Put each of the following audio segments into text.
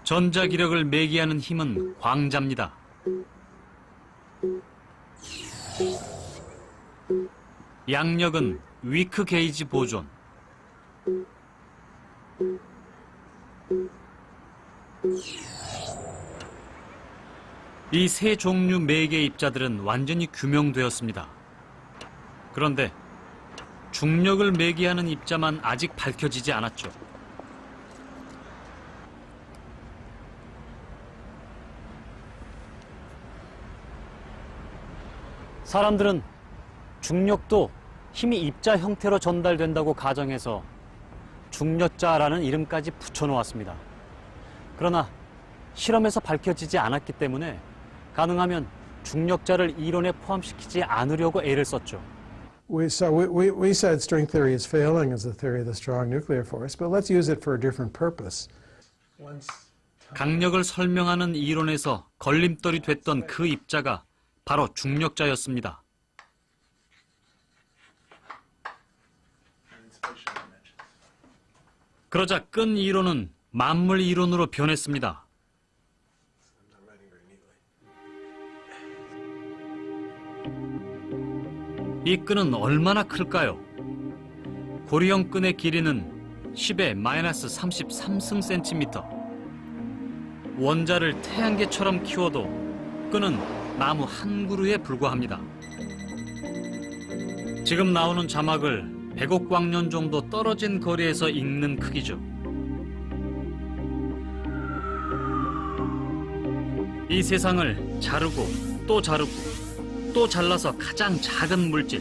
전자기력을 매개하는 힘은 광자입니다. 양력은 위크 게이지 보존. 이 세 종류 매개 입자들은 완전히 규명되었습니다. 그런데 중력을 매개하는 입자만 아직 밝혀지지 않았죠. 사람들은 중력도 힘이 입자 형태로 전달된다고 가정해서 중력자라는 이름까지 붙여놓았습니다. 그러나 실험에서 밝혀지지 않았기 때문에 가능하면 중력자를 이론에 포함시키지 않으려고 애를 썼죠. We said string theory is failing as a theory of the strong nuclear force, but let's use it for a different purpose. 강력을 설명하는 이론에서 걸림돌이 됐던 그 입자가 바로 중력자였습니다. 그러자 끈 이론은 만물 이론으로 변했습니다. 이 끈은 얼마나 클까요? 고리형 끈의 길이는 10의 마이너스 33승 cm. 원자를 태양계처럼 키워도 끈은 나무 한 그루에 불과합니다. 지금 나오는 자막을 100억 광년 정도 떨어진 거리에서 읽는 크기죠. 이 세상을 자르고 또 자르고 또 잘라서 가장 작은 물질.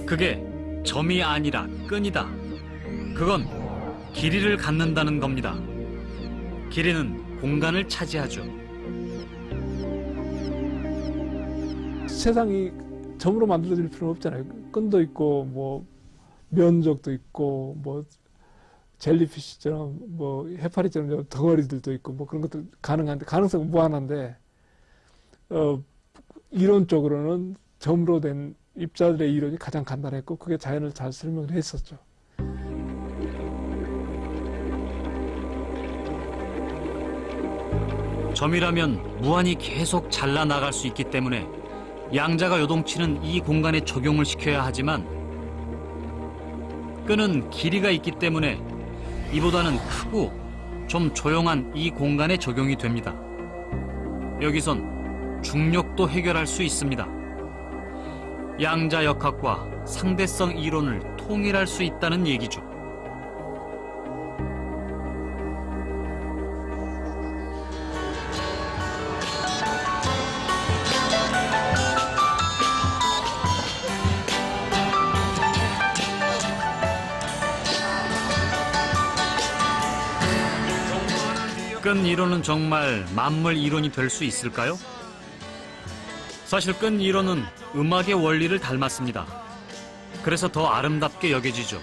그게 점이 아니라 끈이다. 그건 길이를 갖는다는 겁니다. 길이는 공간을 차지하죠. 세상이 점으로 만들어질 필요는 없잖아요. 끈도 있고 뭐 면적도 있고 뭐 젤리피쉬처럼 뭐 해파리처럼 덩어리들도 있고 뭐 그런 것도 가능한데 가능성은 무한한데 이론적으로는 점으로 된 입자들의 이론이 가장 간단했고 그게 자연을 잘 설명을 했었죠. 점이라면 무한히 계속 잘라나갈 수 있기 때문에 양자가 요동치는 이 공간에 적용을 시켜야 하지만 끈은 길이가 있기 때문에 이보다는 크고 좀 조용한 이 공간에 적용이 됩니다. 여기선 중력도 해결할 수 있습니다. 양자역학과 상대성 이론을 통일할 수 있다는 얘기죠. 끈 이론은 정말 만물 이론이 될 수 있을까요? 사실 끈 이론은 음악의 원리를 닮았습니다. 그래서 더 아름답게 여겨지죠.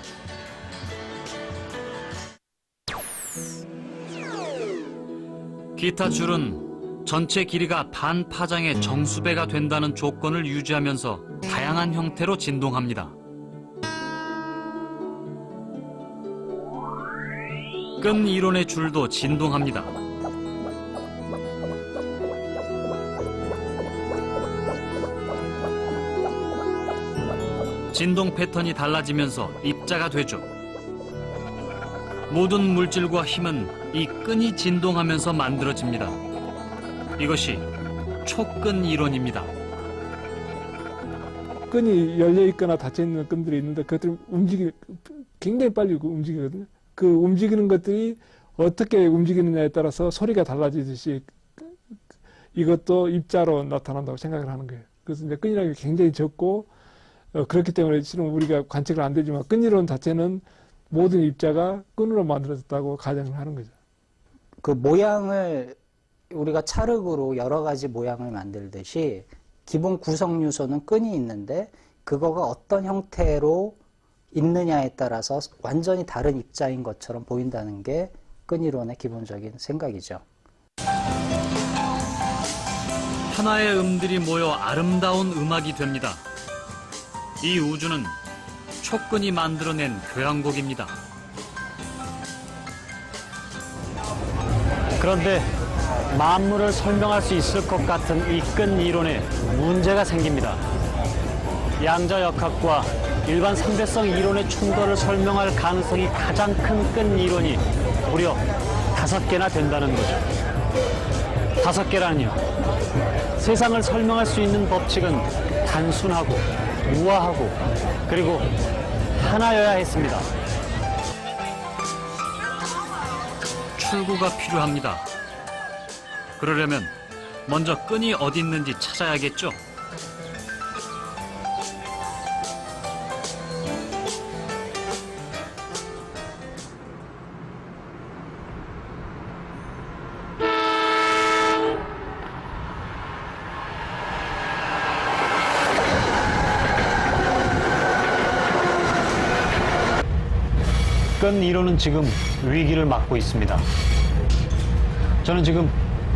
기타 줄은 전체 길이가 반 파장의 정수배가 된다는 조건을 유지하면서 다양한 형태로 진동합니다. 끈 이론의 줄도 진동합니다. 진동 패턴이 달라지면서 입자가 되죠. 모든 물질과 힘은 이 끈이 진동하면서 만들어집니다. 이것이 촉끈 이론입니다. 끈이 열려있거나 닫혀있는 끈들이 있는데 그것들이 굉장히 빨리 움직이거든요. 그 움직이는 것들이 어떻게 움직이느냐에 따라서 소리가 달라지듯이 이것도 입자로 나타난다고 생각을 하는 거예요. 그래서 이제 끈이라는 게 굉장히 적고 그렇기 때문에 실은 우리가 관측을 안 되지만 끈 이론 자체는 모든 입자가 끈으로 만들어졌다고 가정을 하는 거죠. 그 모양을 우리가 찰흙으로 여러 가지 모양을 만들듯이 기본 구성 요소는 끈이 있는데 그거가 어떤 형태로 있느냐에 따라서 완전히 다른 입자인 것처럼 보인다는 게 끈 이론의 기본적인 생각이죠. 하나의 음들이 모여 아름다운 음악이 됩니다. 이 우주는 촉근이 만들어낸 교향곡입니다. 그런데 만물을 설명할 수 있을 것 같은 이 끈 이론에 문제가 생깁니다. 양자역학과 일반 상대성 이론의 충돌을 설명할 가능성이 가장 큰 끈 이론이 무려 5개나 된다는 거죠. 5개라니요. 세상을 설명할 수 있는 법칙은 단순하고 우아하고 그리고 하나여야 했습니다. 출구가 필요합니다. 그러려면 먼저 끈이 어디 있는지 찾아야겠죠. 끈 이론은 지금 위기를 맞고 있습니다. 저는 지금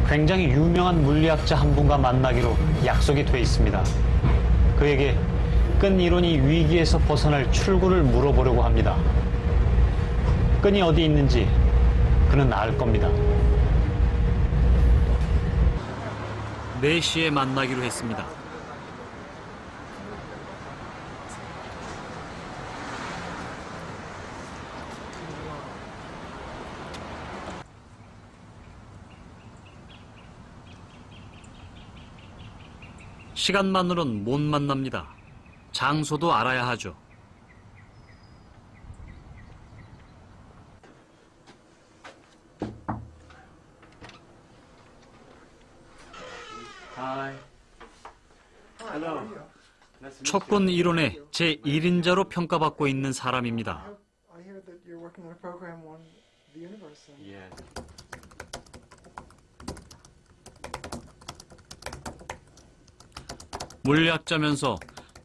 굉장히 유명한 물리학자 한 분과 만나기로 약속이 돼 있습니다. 그에게 끈 이론이 위기에서 벗어날 출구를 물어보려고 합니다. 끈이 어디 있는지 그는 알 겁니다. 4시에 만나기로 했습니다. 시간만으론 못 만납니다. 장소도 알아야 하죠. 촉근 이론의 제1인자로 평가받고 있는 사람입니다. I hear that you're working on a program on the universe. 물리학자면서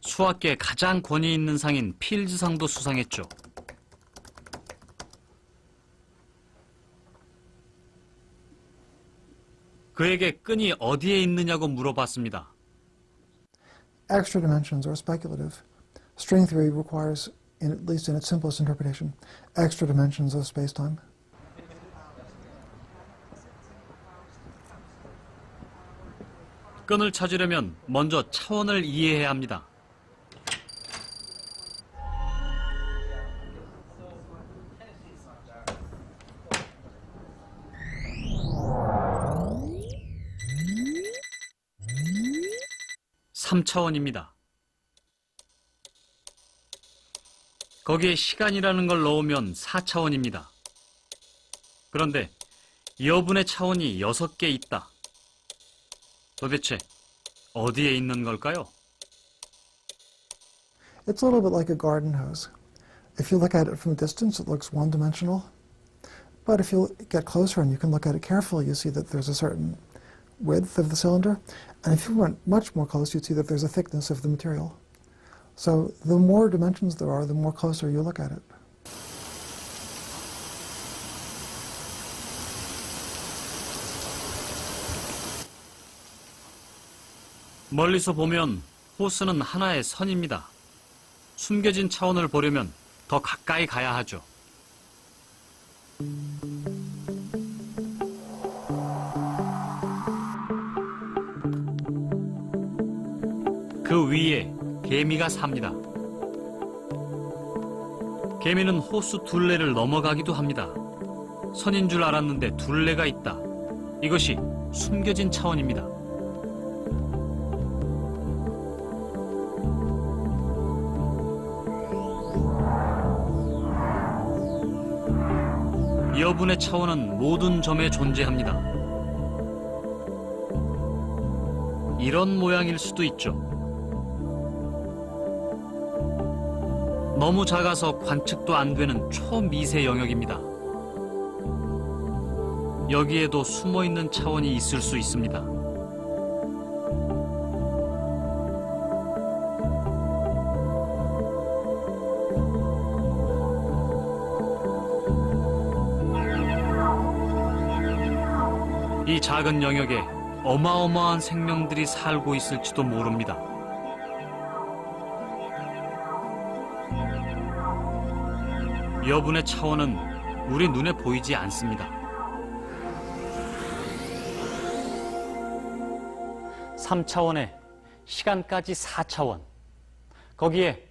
수학계에 가장 권위 있는 상인 필즈상도 수상했죠. 그에게 끈이 어디에 있느냐고 물어봤습니다. Extra dimensions are speculative. String theory requires, at least in its simplest interpretation, extra dimensions of space-time. 끈을 찾으려면 먼저 차원을 이해해야 합니다. (3차원입니다) 거기에 시간이라는 걸 넣으면 4차원입니다. 그런데 여분의 차원이 6개 있다. 도대체 어디에 있는 걸까요? It's a little bit like a garden hose. If you look at it from a distance, it looks one-dimensional. But if you get closer and you can look at it carefully, you see that there's a certain width of the cylinder. And if you went much more close, you'd see that there's a thickness of the material. So the more dimensions there are, the more closer you look at it. 멀리서 보면 호스는 하나의 선입니다. 숨겨진 차원을 보려면 더 가까이 가야 하죠. 그 위에 개미가 삽니다. 개미는 호수 둘레를 넘어가기도 합니다. 선인 줄 알았는데 둘레가 있다. 이것이 숨겨진 차원입니다. 여분의 차원은 모든 점에 존재합니다. 이런 모양일 수도 있죠. 너무 작아서 관측도 안 되는 초미세 영역입니다. 여기에도 숨어있는 차원이 있을 수 있습니다. 이 작은 영역에 어마어마한 생명들이 살고 있을지도 모릅니다. 여분의 차원은 우리 눈에 보이지 않습니다. 3차원에 시간까지 4차원. 거기에